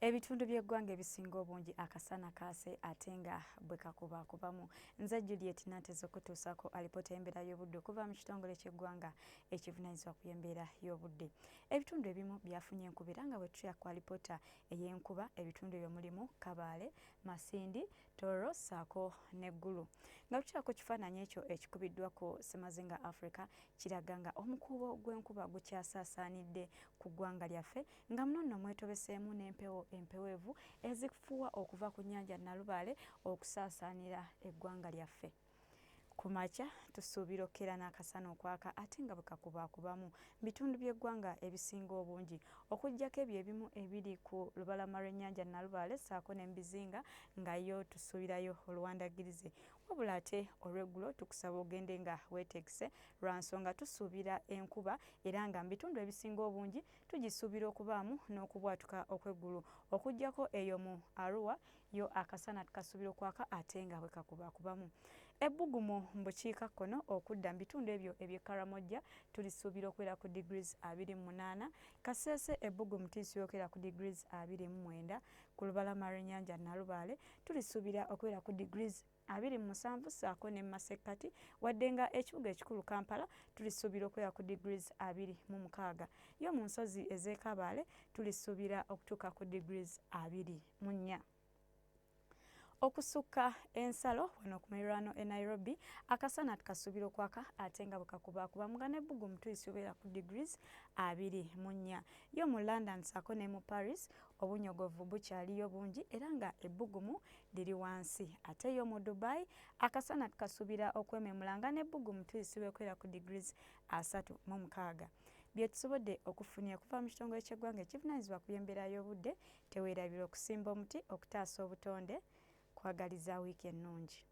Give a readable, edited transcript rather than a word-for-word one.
Ebitundu by'eggwanga ebisinga obungi akasana kaase ate nga bwe kakubakubamu. Nze Juliet Nanteza okutuusako alipoota y'embeera y'obudde okuva mu kitongole ky'eggwanga ekivunaanyizibwa ku y'embeera y'obudde. Ebitundu ebimu byafunye enkuba era nga bwe tutya ku alipoota ey'enkuba ebitundu ebyo mulimu Kabaale, Masindi, Tooro ssaako n'Eggulu. Nga tutya ku kifaananyi ekyo ekikubiddwa ku Ssemazinga Africa kiraga nga omukuubo gw'enkuba gukyasaasaanidde ku ggwanga lyaffe nga muno nno mwetobeseemu n'empewo empeweevu ezifuuwa okuva ku nnyanja Nalubaale okusaasaanira eggwanga lyaffe. Ku makya tusuubira okkeera n'akasana okwaka ate nga bwe kakubakubamu bitundu by'eggwanga ebisinga obungi okuggyako ebyo ebimu ebiri ku lubalama lw'ennyanja Nalubaale ssaako ne mu bizinga nga yo tusuubirayo oluwandagirize. Wabula ate olw'eggulo tukusaba ogende nga weetegese lwa nsonga tusuubira enkuba era nga mu bitundu ebisinga obungi tugisuubira okubaamu n'okubwatuka okw'eggulu okuggyako eyo mu Arua yo akasana tukasuubira okwaka ate nga bwe kakubakubamu. Ebbugumu mu bukiikakkono okudda mu bitundu ebyo eby'e Karamoja tulisuubira okubeera ku degrees 28, Kasese ebbugumu tulisuubira okubeera ku degrees 29, ku lubalama lw'ennyanja Nalubaale tulisuubira okubeera ku degrees 27 ssaako ne Masekkati wadde nga ekibuga ekikulu Kampala tulisuubira okubeera ku degrees 26. Yo mu nsozi ez'e Kabaale tulisuubira okutuuka ku degrees 24. Okusukka ensalo wano ku miriraano e Nairobi akasana tukasuubira okwaka ate nga bwe kakubakubamu nga n'ebbugumu tulisuubira ku degrees 24. Yo mu London ssaako ne mu Paris obunyogovu bukyaliyo bungi era nga ebbugumu liri wansi. Ate yo mu Dubai akasana tukasuubira okwememula nga n'ebbugumu tulisuubira okubeera ku degrees 36. Bye tusobodde okufunira okuva mu kitongole ky'eggwanga ekivunaanyizibwa ku y'embeera y'obudde. Teweerabira okusimba omuti okutaasa obutonde. Kwagaliza wiiki ennungi.